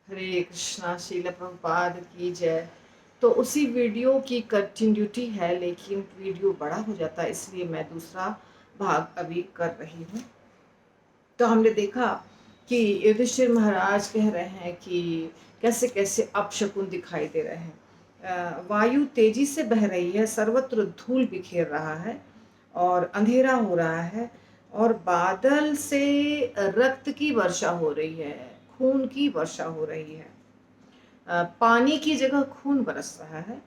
हरे कृष्णा। शील प्रभुपाद की जय। तो उसी वीडियो की कंटिन्यूटी है, लेकिन वीडियो बड़ा हो जाता है, इसलिए मैं दूसरा भाग अभी कर रही हूँ। तो हमने देखा कि युधिष्ठिर महाराज कह रहे हैं कि कैसे कैसे अपशकुन दिखाई दे रहे हैं। वायु तेजी से बह रही है, सर्वत्र धूल बिखेर रहा है और अंधेरा हो रहा है, और बादल से रक्त की वर्षा हो रही है, खून की वर्षा हो रही है। पानी की जगह खून बरस रहा है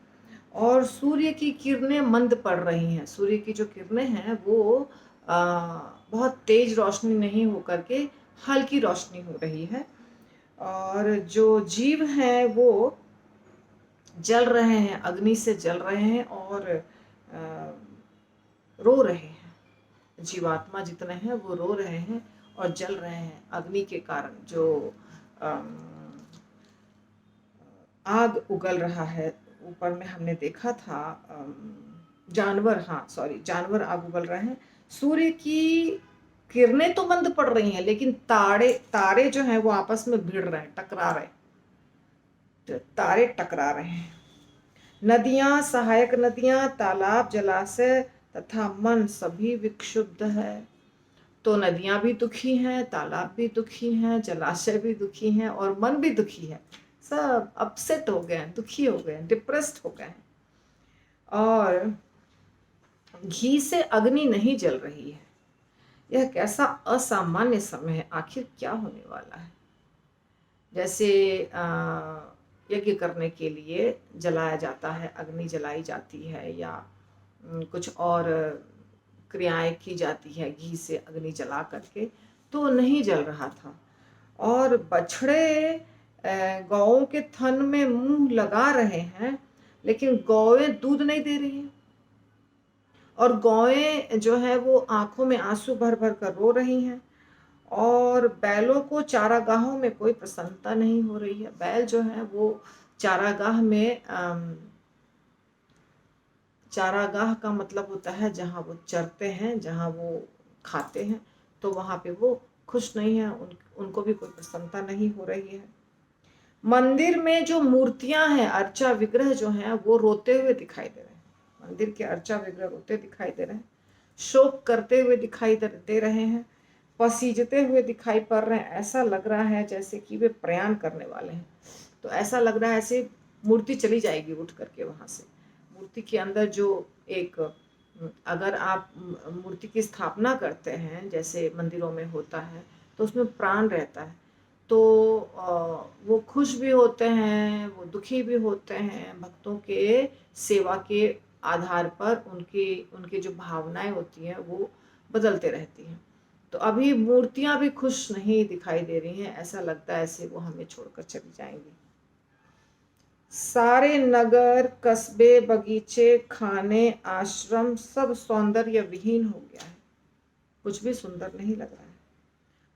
और सूर्य की किरणें मंद पड़ रही हैं। सूर्य की जो किरणें हैं वो बहुत तेज रोशनी नहीं होकर के हल्की रोशनी हो रही है, और जो जीव हैं वो जल रहे हैं, अग्नि से जल रहे हैं और रो रहे हैं। जीवात्मा जितने हैं वो रो रहे हैं और जल रहे हैं अग्नि के कारण। जो आग उगल रहा है, ऊपर में हमने देखा था जानवर, हाँ सॉरी, जानवर आग उगल रहे हैं। सूर्य की किरणें तो मंद पड़ रही हैं, लेकिन तारे तारे जो हैं वो आपस में भिड़ रहे हैं, टकरा रहे हैं। तो तारे टकरा रहे हैं। नदियां, सहायक नदियां, तालाब, जलाशय तथा मन सभी विक्षुब्ध है। तो नदियां भी दुखी हैं, तालाब भी दुखी हैं, जलाशय भी दुखी हैं और मन भी दुखी है। सब अपसेट हो गए हैं, दुखी हो गए हैं, डिप्रेस्ड हो गए हैं। और घी से अग्नि नहीं जल रही है। यह कैसा असामान्य समय है, आखिर क्या होने वाला है। जैसे यज्ञ करने के लिए जलाया जाता है, अग्नि जलाई जाती है, या कुछ और क्रियाएं की जाती है घी से अग्नि जला करके, तो नहीं जल रहा था। और बछड़े गौओं के थन में मुंह लगा रहे हैं, लेकिन गौएं दूध नहीं दे रही हैं। और गौएं जो है वो आंखों में आंसू भर भर कर रो रही हैं। और बैलों को चारागाहों में कोई प्रसन्नता नहीं हो रही है। बैल जो है वो चारागाह में चारागाह का मतलब होता है जहाँ वो चरते हैं, जहाँ वो खाते हैं, तो वहाँ पे वो खुश नहीं है, उनको भी कोई प्रसन्नता नहीं हो रही है। मंदिर में जो मूर्तियां हैं, अर्चा विग्रह जो हैं, वो रोते हुए दिखाई दे रहे हैं। मंदिर के अर्चा विग्रह रोते दिखाई दे रहे हैं, शोक करते हुए दिखाई दे रहे हैं, पसीजते हुए दिखाई पड़ रहे हैं। ऐसा लग रहा है जैसे कि वे प्रयाण करने वाले हैं। तो ऐसा लग रहा है ऐसे मूर्ति चली जाएगी उठ करके वहां से। मूर्ति के अंदर जो एक, अगर आप मूर्ति की स्थापना करते हैं जैसे मंदिरों में होता है, तो उसमें प्राण रहता है। तो वो खुश भी होते हैं, वो दुखी भी होते हैं। भक्तों के सेवा के आधार पर उनकी उनकी जो भावनाएं होती हैं वो बदलते रहती हैं। तो अभी मूर्तियां भी खुश नहीं दिखाई दे रही हैं, ऐसा लगता है ऐसे वो हमें छोड़कर चली जाएंगी। सारे नगर, कस्बे, बगीचे, खाने, आश्रम सब सौंदर्य विहीन हो गया है। कुछ भी सुंदर नहीं लग रहा है,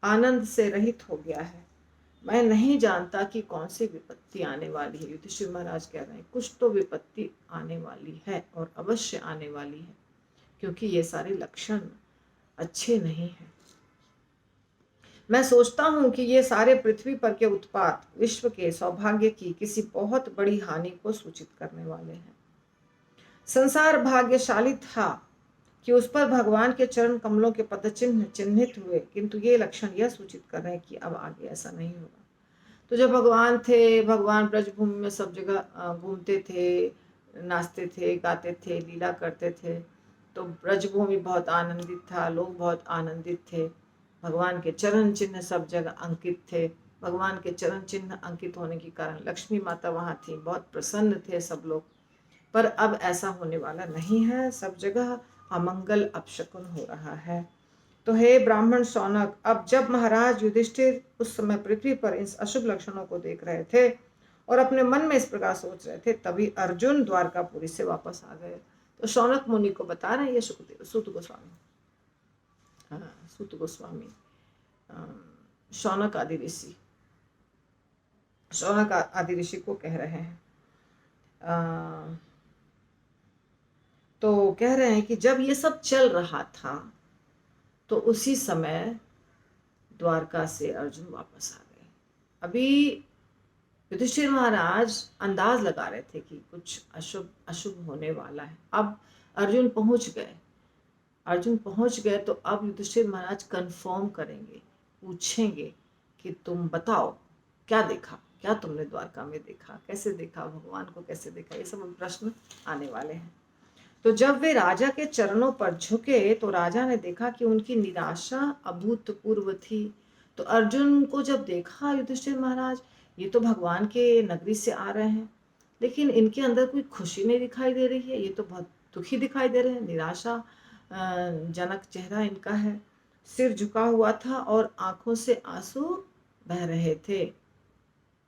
आनंद से रहित हो गया है। मैं नहीं जानता कि कौन सी विपत्ति आने वाली है। युधिष्ठिर महाराज कह रहे हैं कुछ तो विपत्ति आने वाली है और अवश्य आने वाली है, क्योंकि ये सारे लक्षण अच्छे नहीं हैं। मैं सोचता हूँ कि ये सारे पृथ्वी पर के उत्पात विश्व के सौभाग्य की किसी बहुत बड़ी हानि को सूचित करने वाले हैं। संसार भाग्यशाली था कि उस पर भगवान के चरण कमलों के पदचिन्ह चिन्हित हुए, किंतु ये लक्षण यह सूचित कर रहे हैं कि अब आगे ऐसा नहीं होगा। तो जब भगवान थे, भगवान ब्रजभूमि में सब जगह घूमते थे, नाचते थे, गाते थे, लीला करते थे, तो ब्रजभूमि बहुत आनंदित था, लोग बहुत आनंदित थे। भगवान के चरण चिन्ह सब जगह अंकित थे। भगवान के चरण चिन्ह अंकित होने के कारण लक्ष्मी माता वहाँ थी, बहुत प्रसन्न थे सब लोग। पर अब ऐसा होने वाला नहीं है, सब जगह अमंगल अपशकुन हो रहा है। तो हे ब्राह्मण शौनक, अब जब महाराज युधिष्ठिर उस समय पृथ्वी पर इन अशुभ लक्षणों को देख रहे थे और अपने मन में इस प्रकार सोच रहे थे, तभी अर्जुन द्वारकापुरी से वापस आ गए। तो शौनक मुनि को बता रहे हैं ये सुखदेव, सूत गोस्वामी, हाँ सूत गोस्वामी, शौनक आदि ऋषि, शौनक आदि ऋषि को कह रहे हैं। तो कह रहे हैं कि जब ये सब चल रहा था तो उसी समय द्वारका से अर्जुन वापस आ गए। अभी युधिष्ठिर महाराज अंदाज लगा रहे थे कि कुछ अशुभ अशुभ होने वाला है। अब अर्जुन पहुंच गए, तो अब युधिष्ठिर महाराज कंफर्म करेंगे, पूछेंगे कि तुम बताओ क्या देखा, क्या तुमने द्वारका में देखा, कैसे देखा, भगवान को कैसे देखा, ये सब प्रश्न आने वाले हैं। तो जब वे राजा के चरणों पर झुके तो राजा ने देखा कि उनकी निराशा अभूतपूर्व थी। तो अर्जुन को जब देखा युधिष्ठिर महाराज, ये तो भगवान के नगरी से आ रहे हैं, लेकिन इनके अंदर कोई खुशी नहीं दिखाई दे रही है, ये तो बहुत दुखी दिखाई दे रहे हैं, निराशा जनक चेहरा इनका है। सिर झुका हुआ था और आंखों से आंसू बह रहे थे।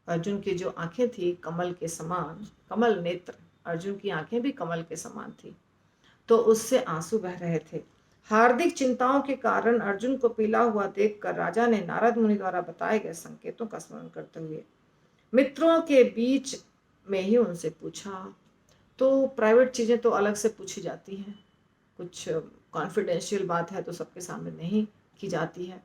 अर्जुन की जो आंखें थी कमल के समान, कमल नेत्र, अर्जुन की आंखें भी कमल के समान थी, तो उससे आंसू बह रहे थे। हार्दिक चिंताओं के कारण अर्जुन को पीला हुआ देखकर राजा ने नारद मुनि द्वारा बताए गए संकेतों का स्मरण करते हुए मित्रों के बीच में ही उनसे पूछा। तो प्राइवेट चीजें तो अलग से पूछी जाती हैं, कुछ कॉन्फिडेंशियल बात है तो सबके सामने नहीं की जाती है।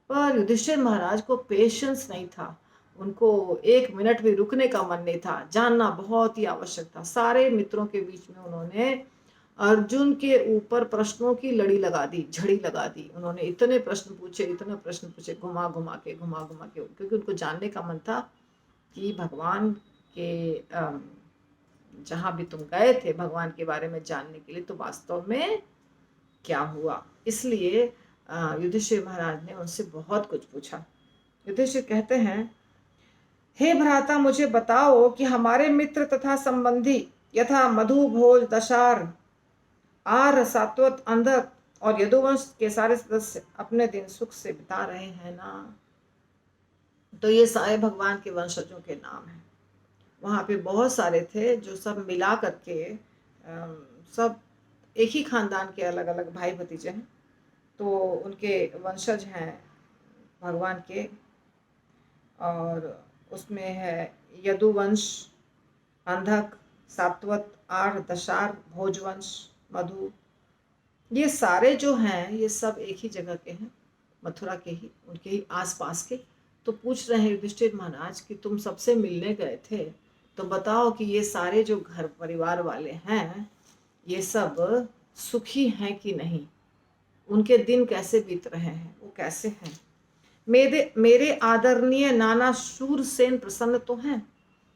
पर युधिष्ठिर महाराज को पेशेंस नहीं था, उनको एक मिनट भी रुकने का मन नहीं था, जानना बहुत ही आवश्यक था। सारे मित्रों के बीच में उन्होंने अर्जुन के ऊपर प्रश्नों की लड़ी लगा दी, झड़ी लगा दी। उन्होंने इतने प्रश्न पूछे, घुमा घुमा के, क्योंकि उनको जानने का मन था कि भगवान के जहाँ भी तुम गए थे भगवान के बारे में जानने के लिए, तो वास्तव में क्या हुआ। इसलिए युधिष्ठिर महाराज ने उनसे बहुत कुछ पूछा। युधिष्ठिर कहते हैं, हे भ्राता, मुझे बताओ कि हमारे मित्र तथा संबंधी यथा मधु, भोज, दशार, आर, सात्वत, अंधक और यदुवंश के सारे सदस्य अपने दिन सुख से बिता रहे हैं ना। तो ये सारे भगवान के वंशजों के नाम हैं। वहाँ पे बहुत सारे थे जो सब मिला करके सब एक ही खानदान के अलग अलग भाई भतीजे हैं, तो उनके वंशज हैं भगवान के। और उसमें है यदुवंश, अंधक, सात्वत, आर, दशार, भोजवंश, मधु, ये सारे जो हैं ये सब एक ही जगह के हैं, मथुरा के ही, उनके ही आसपास के। तो पूछ रहे हैं युधिष्ठिर महाराज कि तुम सबसे मिलने गए थे, तो बताओ कि ये सारे जो घर परिवार वाले हैं ये सब सुखी हैं कि नहीं, उनके दिन कैसे बीत रहे हैं, वो कैसे हैं। मेरे आदरणीय नाना शूरसेन प्रसन्न तो हैं,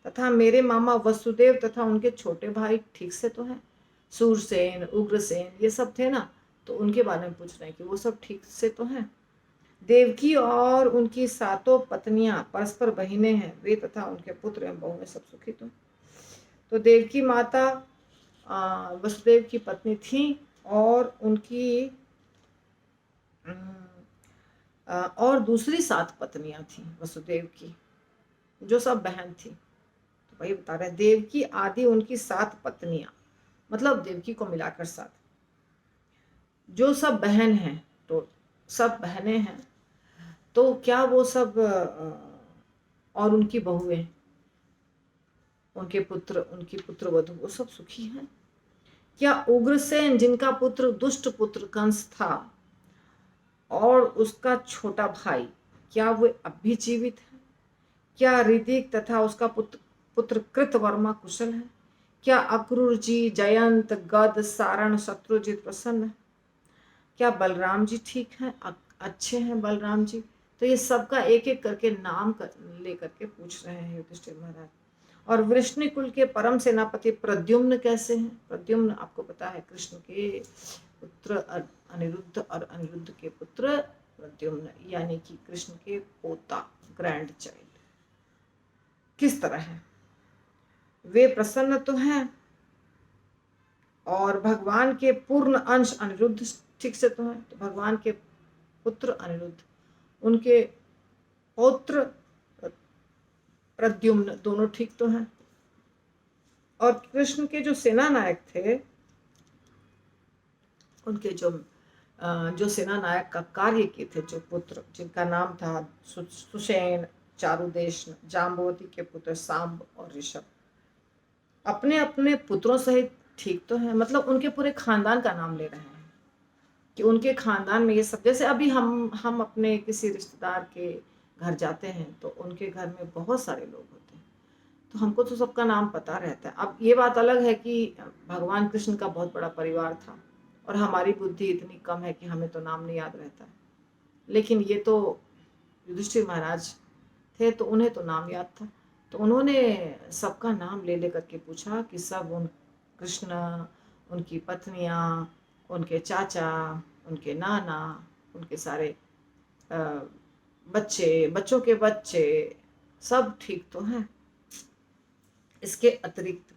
तथा मेरे मामा वसुदेव तथा उनके छोटे भाई ठीक से तो हैं। सूरसेन, उग्रसेन ये सब थे ना, तो उनके बारे में पूछ रहे हैं कि वो सब ठीक से तो हैं। देवकी और उनकी सातों पत्नियां परस्पर बहिनें हैं, वे तथा उनके पुत्र एवं बहुएं सब सुखी तो देवकी माता वसुदेव की पत्नी थी और उनकी और दूसरी 7 पत्नियां थी वसुदेव की, जो सब बहन थी। तो वही बता रहे, देवकी आदि उनकी 7 पत्नियां, मतलब देवकी को मिलाकर 7, जो सब बहन हैं, तो सब बहनें हैं। तो क्या वो सब और उनकी बहुएं, उनके पुत्र, उनकी पुत्र वधु, वो सब सुखी हैं। क्या उग्रसेन जिनका पुत्र दुष्ट पुत्र कंस था और उसका छोटा भाई, क्या वे अब भी जीवित है? क्या ऋदिक तथा उसका पुत्र कृतवर्मा कुशल है? क्या अक्रूर जी, जयंत, गद, सारण, शत्रुजित प्रसन्न है? क्या बलराम जी ठीक हैं, अच्छे हैं बलराम जी? तो ये सबका एक एक करके नाम लेकर के पूछ रहे हैं युधिष्ठिर महाराज। और वृष्णि कुल के परम सेनापति प्रद्युम्न कैसे हैं? प्रद्युम्न आपको पता है कृष्ण के पुत्र अनिरुद्ध, और अनिरुद्ध के पुत्र प्रद्युम्न, यानी कि कृष्ण के पोता, ग्रैंड चाइल्ड, किस तरह है? वे प्रसन्न तो हैं। और भगवान के पूर्ण अंश अनिरुद्ध ठीक से तो हैं, तो भगवान के पुत्र अनिरुद्ध, उनके पौत्र प्रद्युम्न दोनों ठीक तो हैं। और कृष्ण के जो सेना नायक थे, उनके जो सेना नायक का कार्य किए थे, जो पुत्र जिनका नाम था सुषेण, चारुदेश, जाम्बवती के पुत्र सांब और ऋषभ, अपने अपने पुत्रों सहित ठीक तो है। मतलब उनके पूरे खानदान का नाम ले रहे हैं कि उनके खानदान में ये सब, जैसे अभी हम अपने किसी रिश्तेदार के घर जाते हैं तो उनके घर में बहुत सारे लोग होते हैं, तो हमको तो सबका नाम पता रहता है। अब ये बात अलग है कि भगवान कृष्ण का बहुत बड़ा परिवार था और हमारी बुद्धि इतनी कम है कि हमें तो नाम नहीं याद रहता है, लेकिन ये तो युधिष्ठिर महाराज थे तो उन्हें तो नाम याद था। तो उन्होंने सबका नाम ले लेकर के पूछा कि सब उन कृष्ण, उनकी पत्नियां, उनके चाचा, उनके नाना, उनके सारे बच्चे, बच्चों के बच्चे सब ठीक तो हैं। इसके अतिरिक्त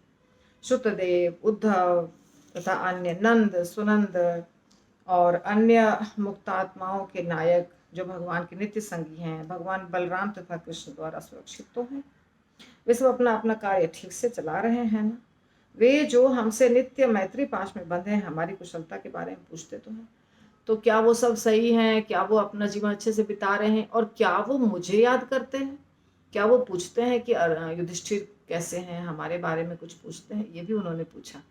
शुतदेव, उद्धव तथा अन्य नंद, सुनंद और अन्य मुक्तात्माओं के नायक जो भगवान के नित्य संगी हैं, भगवान बलराम तथा कृष्ण द्वारा सुरक्षित तो हैं। वे सब अपना अपना कार्य ठीक से चला रहे हैं ना। वे जो हमसे नित्य मैत्री पाश में बंधे हैं, हमारी कुशलता के बारे में पूछते तो हैं। तो क्या वो सब सही हैं? क्या वो अपना जीवन अच्छे से बिता रहे हैं? और क्या वो मुझे याद करते हैं? क्या वो पूछते हैं कि युधिष्ठिर कैसे हैं, हमारे बारे में कुछ पूछते हैं? ये भी उन्होंने पूछा।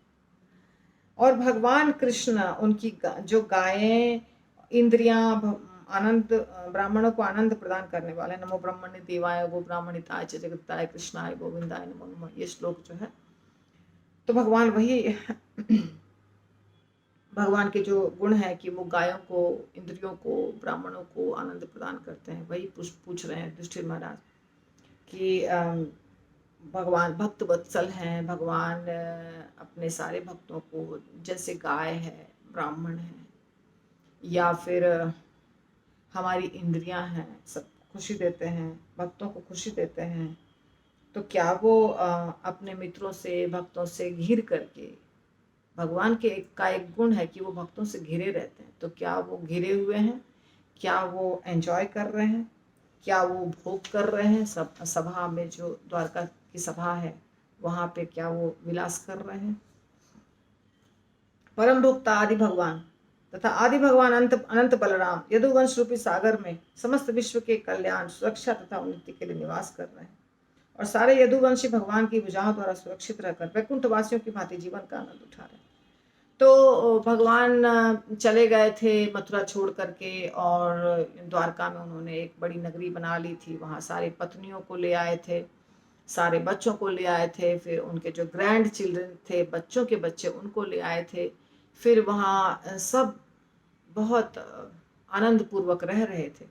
और भगवान कृष्ण उनकी जो गायें, इंद्रियां, आनंद, ब्राह्मणों को आनंद प्रदान करने वाले, नमो ब्रह्मण्य देवाय गो ब्राह्मणिताय च जगताय कृष्णाय गोविंदाय नमो नमः, ये श्लोक जो है तो भगवान वही भगवान के जो गुण है कि वो गायों को, इंद्रियों को, ब्राह्मणों को आनंद प्रदान करते हैं, वही पूछ रहे हैं युधिष्ठिर महाराज कि भगवान भक्त वत्सल हैं। भगवान अपने सारे भक्तों को, जैसे गाय है, ब्राह्मण है, या फिर हमारी इंद्रियां हैं, सब खुशी देते हैं, भक्तों को खुशी देते हैं। तो क्या वो अपने मित्रों से, भक्तों से घिर करके, भगवान के एक गुण है कि वो भक्तों से घिरे रहते हैं, तो क्या वो घिरे हुए हैं? क्या वो एंजॉय कर रहे हैं? क्या वो भोग कर रहे हैं? सब सभा में, जो द्वारका की सभा है वहां पे क्या वो विलास कर रहे हैं? परम भोक्ता आदि भगवान तथा आदि भगवान अनंत बलराम यदुवंश रूपी सागर में समस्त विश्व के कल्याण, सुरक्षा तथा उन्नति के लिए निवास कर रहे हैं और सारे यदुवंशी भगवान की भुजाओं द्वारा सुरक्षित रहकर वैकुंठ वासियों की भांति जीवन का आनंद उठा रहे हैं। तो भगवान चले गए थे मथुरा छोड़ करके, और द्वारका में उन्होंने एक बड़ी नगरी बना ली थी। वहाँ सारे पत्नियों को ले आए थे, सारे बच्चों को ले आए थे, फिर उनके जो ग्रैंड चिल्ड्रन थे, बच्चों के बच्चे, उनको ले आए थे। फिर वहाँ सब बहुत आनंद पूर्वक रह रहे थे।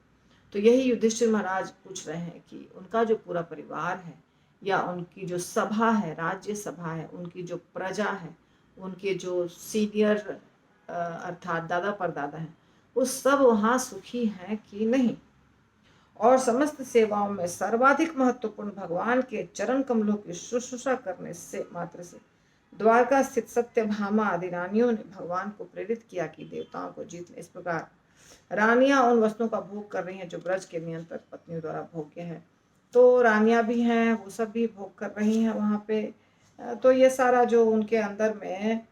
तो यही युधिष्ठिर महाराज पूछ रहे हैं कि उनका जो पूरा परिवार है, या उनकी जो सभा है, राज्य सभा है, उनकी जो प्रजा है, उनके जो सीनियर अर्थात दादा परदादा हैं, वो सब वहाँ सुखी हैं कि नहीं। और समस्त सेवाओं में सर्वाधिक महत्वपूर्ण भगवान के चरण कमलों की शुश्रूषा करने से मात्र से द्वारका स्थित सत्यभामा आदि रानियों ने भगवान को प्रेरित किया कि देवताओं को जीत ले। इस प्रकार रानियां उन वस्तुओं का भोग कर रही हैं जो ब्रज के नियंत्रक पत्नियों द्वारा भोग्य है। तो रानियां भी हैं, वो सब भी भोग कर रही हैं वहाँ पे। तो ये सारा जो उनके अंदर में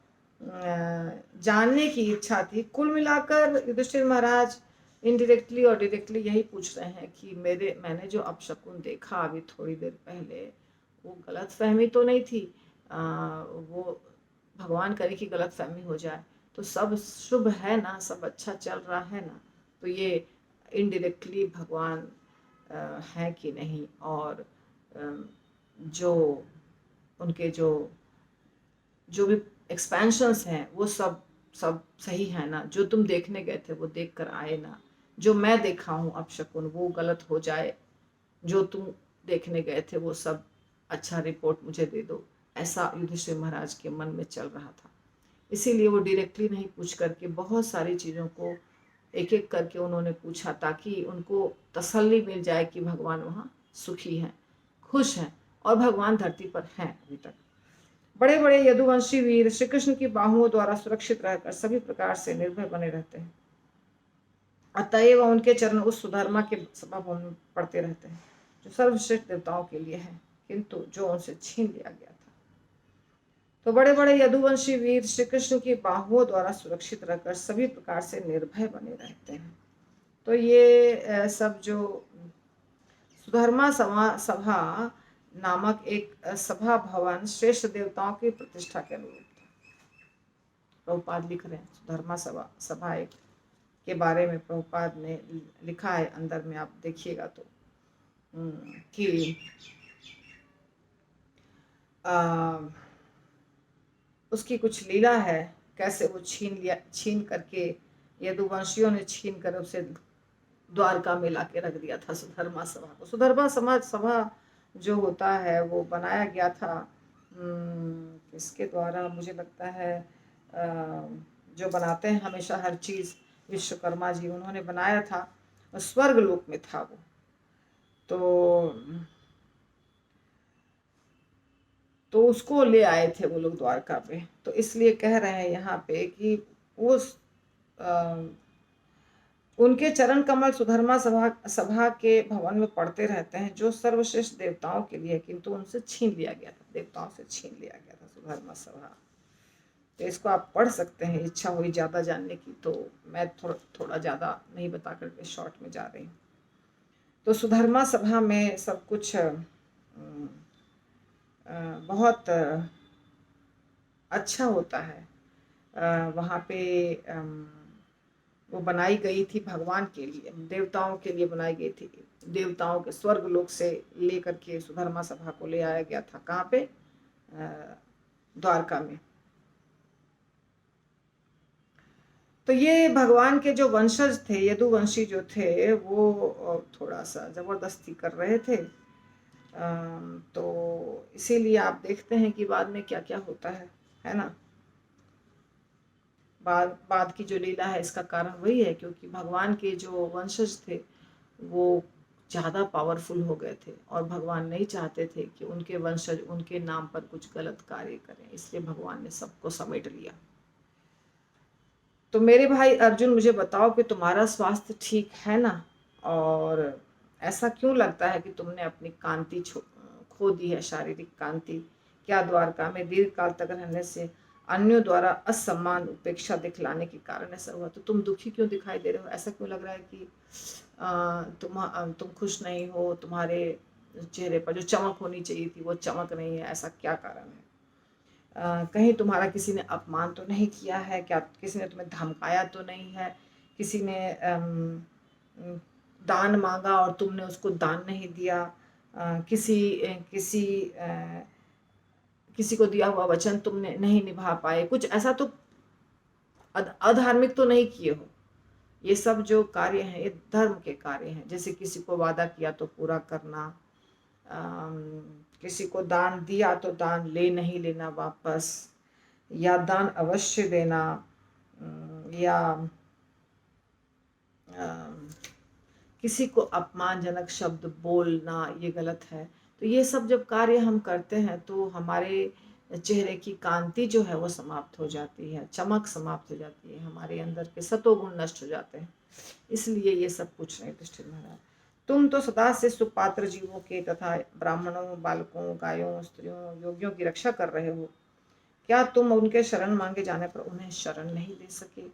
जानने की इच्छा थी, कुल मिलाकर युधिष्ठिर महाराज इनडायरेक्टली और डायरेक्टली यही पूछ रहे हैं कि मैंने जो अपशकुन देखा अभी थोड़ी देर पहले, वो गलत फहमी तो नहीं थी? वो भगवान करे कि गलत फहमी हो जाए, तो सब शुभ है ना, सब अच्छा चल रहा है ना? तो ये इनडायरेक्टली भगवान है कि नहीं? और जो उनके जो भी एक्सपेंशंस हैं वो सब सब सही है ना? जो तुम देखने गए थे वो देख कर आए ना? जो मैं देखा हूँ अपशकुन वो गलत हो जाए, जो तुम देखने गए थे वो सब अच्छा रिपोर्ट मुझे दे दो, ऐसा युधिष्ठिर महाराज के मन में चल रहा था। इसीलिए वो डायरेक्टली नहीं पूछ करके बहुत सारी चीज़ों को एक एक करके उन्होंने पूछा, ताकि उनको तसल्ली मिल जाए कि भगवान वहाँ सुखी हैं, खुश हैं, और भगवान धरती पर हैं अभी तक। बड़े बड़े यदुवंशी वीर श्री कृष्ण की बाहुओं द्वारा सुरक्षित रहकर सभी प्रकार से निर्भय बने रहते हैं। अतएव उनके चरण उस सुधर्मा के सभा भवन में पड़ते रहते हैं जो सर्वश्रेष्ठ देवताओं के लिए है, किंतु जो उनसे छीन लिया गया था। तो बड़े बड़े यदुवंशी वीर श्री कृष्ण की बाहुओं द्वारा सुरक्षित रहकर सभी प्रकार से निर्भय बने रहते हैं। तो ये सब जो सुधर्मा सभा नामक एक सभा भवन श्रेष्ठ देवताओं की प्रतिष्ठा के अनुरूप था। प्रभुपाद लिख रहे हैं सुधर्मा सभा एक के बारे में प्रभुपाद ने लिखा है, अंदर में आप देखिएगा तो कि आ, उसकी कुछ लीला है, कैसे वो छीन करके यदुवंशियों ने छीन कर उसे द्वारका में ला के रख दिया था सुधर्मा सभा को। सुधर्मा समाज सभा जो होता है वो बनाया गया था किसके द्वारा, मुझे लगता है जो बनाते हैं हमेशा हर चीज़, विश्वकर्मा जी, उन्होंने बनाया था। और स्वर्ग लोक में था वो। तो उसको ले आए थे वो लोग द्वारका पे। तो इसलिए कह रहे हैं यहाँ पे कि वो उनके चरण कमल सुधर्मा सभा सभा के भवन में पड़ते रहते हैं, जो सर्वश्रेष्ठ देवताओं के लिए, किंतु उनसे छीन लिया गया था, देवताओं से छीन लिया गया था सुधर्मा सभा। तो इसको आप पढ़ सकते हैं, इच्छा हुई ज़्यादा जानने की तो। मैं थोड़ा ज़्यादा नहीं बता करके शॉर्ट में जा रही हूँ। तो सुधर्मा सभा में सब कुछ बहुत अच्छा होता है। वहाँ पे वो बनाई गई थी भगवान के लिए, देवताओं के लिए बनाई गई थी। देवताओं के स्वर्ग लोक से लेकर के सुधर्मा सभा को ले आया गया था। कहाँ पे? द्वारका में। तो ये भगवान के जो वंशज थे, यदुवंशी जो थे, वो थोड़ा सा जबरदस्ती कर रहे थे। तो इसीलिए आप देखते हैं कि बाद में क्या क्या होता है ना। बाद की जो लीला है इसका कारण वही है, क्योंकि भगवान के जो वंशज थे वो ज़्यादा पावरफुल हो गए थे, और भगवान नहीं चाहते थे कि उनके वंशज उनके नाम पर कुछ गलत कार्य करें, इसलिए भगवान ने सबको समेट लिया। तो मेरे भाई अर्जुन, मुझे बताओ कि तुम्हारा स्वास्थ्य ठीक है ना? और ऐसा क्यों लगता है कि तुमने अपनी कांति खो दी है, शारीरिक कांति? क्या द्वारका में दीर्घ काल तक रहने से अन्यों द्वारा असम्मान उपेक्षा दिखलाने के कारण ऐसा हुआ? तो तुम दुखी क्यों दिखाई दे रहे हो? ऐसा क्यों लग रहा है कि तुम खुश नहीं हो? तुम्हारे चेहरे पर जो चमक होनी चाहिए थी वो चमक नहीं है, ऐसा क्या कारण है? कहीं तुम्हारा किसी ने अपमान तो नहीं किया है? क्या किसी ने तुम्हें धमकाया तो नहीं है? किसी ने दान मांगा और तुमने उसको दान नहीं दिया? किसी को दिया हुआ वचन तुमने नहीं निभा पाए? कुछ ऐसा तो अधार्मिक तो नहीं किए हो? ये सब जो कार्य हैं ये धर्म के कार्य हैं। जैसे किसी को वादा किया तो पूरा करना, किसी को दान दिया तो दान नहीं लेना वापस, या दान अवश्य देना, या किसी को अपमानजनक शब्द बोलना, ये गलत है। तो ये सब जब कार्य हम करते हैं तो हमारे चेहरे की कांति जो है वो समाप्त हो जाती है, चमक समाप्त हो जाती है, हमारे अंदर के सतोगुण नष्ट हो जाते हैं। इसलिए ये सब पूछ रहे युधिष्ठिर महाराज। तुम तो सदा से सुपात्र जीवों के तथा ब्राह्मणों, बालकों, गायों, स्त्रियों, योगियों की रक्षा कर रहे हो। क्या तुम उनके शरण मांगे जाने पर उन्हें शरण नहीं दे सके?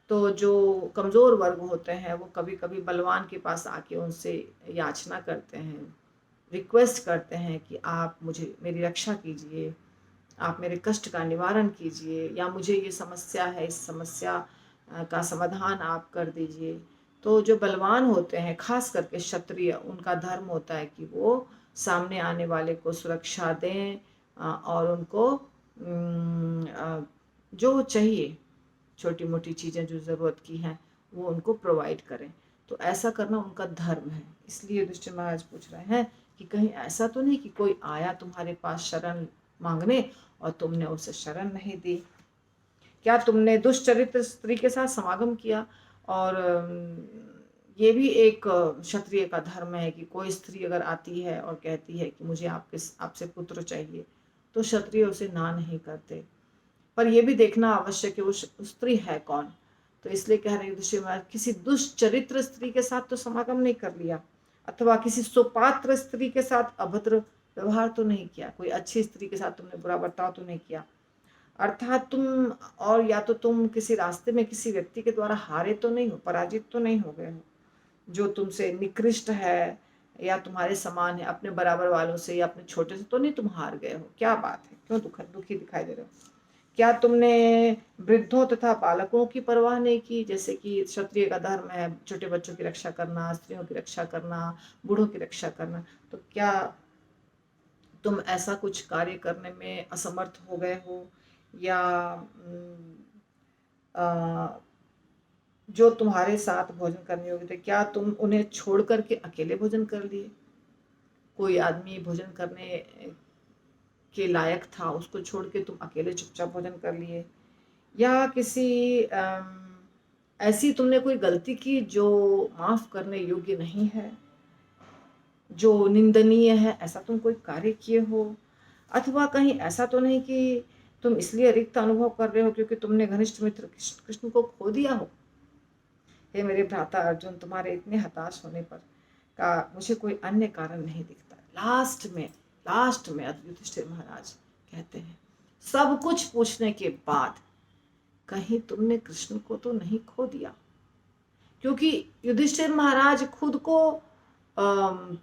तो जो कमज़ोर वर्ग होते हैं वो कभी कभी बलवान के पास आके उनसे याचना करते हैं, रिक्वेस्ट करते हैं कि आप मुझे मेरी रक्षा कीजिए, आप मेरे कष्ट का निवारण कीजिए, या मुझे ये समस्या है, इस समस्या का समाधान आप कर दीजिए। तो जो बलवान होते हैं, खास करके क्षत्रिय, उनका धर्म होता है कि वो सामने आने वाले को सुरक्षा दें, और उनको जो चाहिए, छोटी मोटी चीज़ें जो ज़रूरत की हैं वो उनको प्रोवाइड करें। तो ऐसा करना उनका धर्म है। इसलिए युधिष्ठिर महाराज पूछ रहे हैं कि कहीं ऐसा तो नहीं कि कोई आया तुम्हारे पास शरण मांगने और तुमने उसे शरण नहीं दी? क्या तुमने दुष्चरित्र स्त्री के साथ समागम किया? और ये भी एक क्षत्रिय का धर्म है कि कोई स्त्री अगर आती है और कहती है कि मुझे आपसे पुत्र चाहिए, तो क्षत्रिय उसे ना नहीं करते। पर यह भी देखना आवश्यक है वो स्त्री है कौन। तो इसलिए कह रहे युधिष्ठिर महाराज, किसी दुष्चरित्र स्त्री के साथ तो समागम नहीं कर लिया, अथवा किसी सुपात्र स्त्री के साथ अभद्र व्यवहार तो नहीं किया, कोई अच्छी स्त्री के साथ तुमने बुरा बर्ताव तो नहीं किया। अर्थात तुम, और या तो तुम किसी रास्ते में किसी व्यक्ति के द्वारा हारे तो नहीं हो, पराजित तो नहीं हो गए हो, जो तुमसे निकृष्ट है या तुम्हारे समान है, अपने बराबर वालों से या अपने छोटे से तो नहीं तुम हार गए हो? क्या बात है, क्यों दुखी दिखाई दे रहे हो? क्या तुमने वृद्धों तथा बालकों की परवाह नहीं की? जैसे कि क्षत्रिय का धर्म है छोटे बच्चों की रक्षा करना, स्त्रियों की रक्षा करना, बूढ़ों की रक्षा करना। तो क्या तुम ऐसा कुछ कार्य करने में असमर्थ हो गए हो, या जो तुम्हारे साथ भोजन करने योग्य थे, क्या तुम उन्हें छोड़ करके अकेले भोजन कर लिए? कोई आदमी भोजन करने के लायक था, उसको छोड़ के तुम अकेले चुपचाप भोजन कर लिए? या किसी ऐसी तुमने कोई गलती की जो माफ करने योग्य नहीं है, जो निंदनीय है, ऐसा तुम कोई कार्य किए हो? अथवा कहीं ऐसा तो नहीं कि तुम इसलिए रिक्त अनुभव कर रहे हो क्योंकि तुमने घनिष्ठ मित्र कृष्ण को खो दिया हो? हे मेरे भ्राता अर्जुन, तुम्हारे इतने हताश होने पर का मुझे कोई अन्य कारण नहीं दिखता। लास्ट में युधिष्ठिर महाराज कहते हैं, सब कुछ पूछने के बाद कहीं तुमने कृष्ण को तो नहीं खो दिया? क्योंकि युधिष्ठिर महाराज खुद को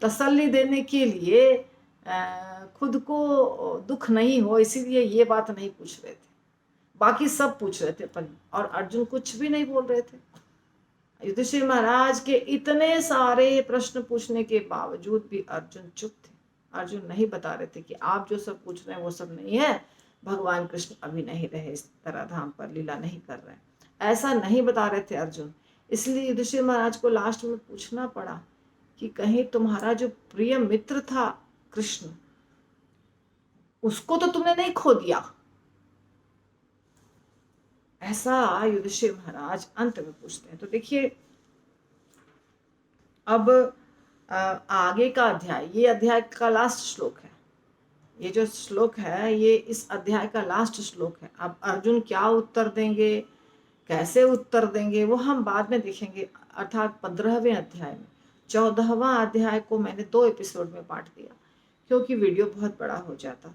तसल्ली देने के लिए खुद को दुख नहीं हो इसीलिए ये बात नहीं पूछ रहे थे, बाकी सब पूछ रहे थे और अर्जुन कुछ भी नहीं बोल रहे थे। युधिष्ठिर महाराज के इतने सारे प्रश्न पूछने के बावजूद भी अर्जुन चुप थे। अर्जुन नहीं बता रहे थे कि आप जो सब पूछ रहे हैं वो सब नहीं है, भगवान कृष्ण अभी नहीं रहे, इस तरह धाम पर लीला नहीं कर रहे, ऐसा नहीं बता रहे थे अर्जुन। इसलिए युधिष्ठिर महाराज को लास्ट में पूछना पड़ा कि कहीं तुम्हारा जो प्रिय मित्र था कृष्ण, उसको तो तुमने नहीं खो दिया? ऐसा युधिष्ठिर महाराज अंत में पूछते हैं। तो देखिए, अब आगे का अध्याय, ये अध्याय का लास्ट श्लोक है, ये जो श्लोक है ये इस अध्याय का लास्ट श्लोक है। अब अर्जुन क्या उत्तर देंगे, कैसे उत्तर देंगे, वो हम बाद में देखेंगे, अर्थात 15वें अध्याय में। 14वां अध्याय को मैंने 2 एपिसोड में बांट दिया क्योंकि वीडियो बहुत बड़ा हो जाता।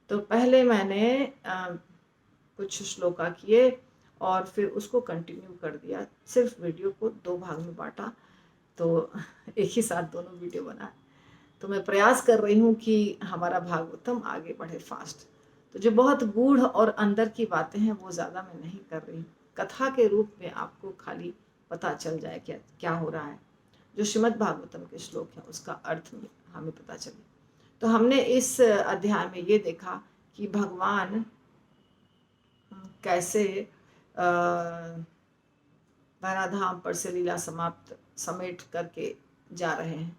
तो पहले मैंने कुछ श्लोका किए और फिर उसको कंटिन्यू कर दिया, सिर्फ वीडियो को 2 भाग में बांटा, तो एक ही साथ दोनों वीडियो बना। तो मैं प्रयास कर रही हूँ कि हमारा भागवतम आगे बढ़े फास्ट। तो जो बहुत गूढ़ और अंदर की बातें हैं वो ज़्यादा मैं नहीं कर रही हूँ, कथा के रूप में आपको खाली पता चल जाए क्या क्या हो रहा है, जो श्रीमद् भागवतम के श्लोक हैं उसका अर्थ में हमें पता चले। तो हमने इस अध्याय में ये देखा कि भगवान कैसे धराधाम पर से लीला समाप्त समेट करके जा रहे हैं।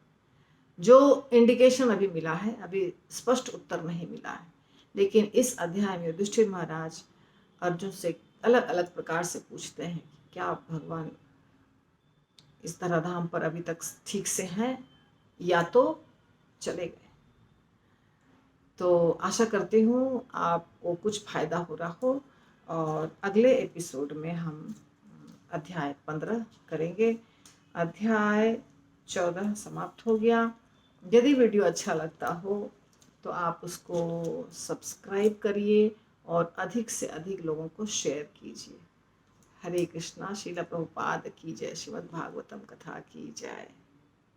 जो इंडिकेशन अभी मिला है, अभी स्पष्ट उत्तर नहीं मिला है, लेकिन इस अध्याय में युधिष्ठिर महाराज अर्जुन से अलग अलग प्रकार से पूछते हैं कि क्या भगवान इस धराधाम पर अभी तक ठीक से हैं या तो चले गए। तो आशा करती हूँ आपको कुछ फायदा हो रहा हो, और अगले एपिसोड में हम अध्याय 15 करेंगे। अध्याय 14 समाप्त हो गया। यदि वीडियो अच्छा लगता हो तो आप उसको सब्सक्राइब करिए और अधिक से अधिक लोगों को शेयर कीजिए। हरे कृष्णा। श्रील प्रभुपाद की जय। श्रीमद् भागवतम कथा की जय।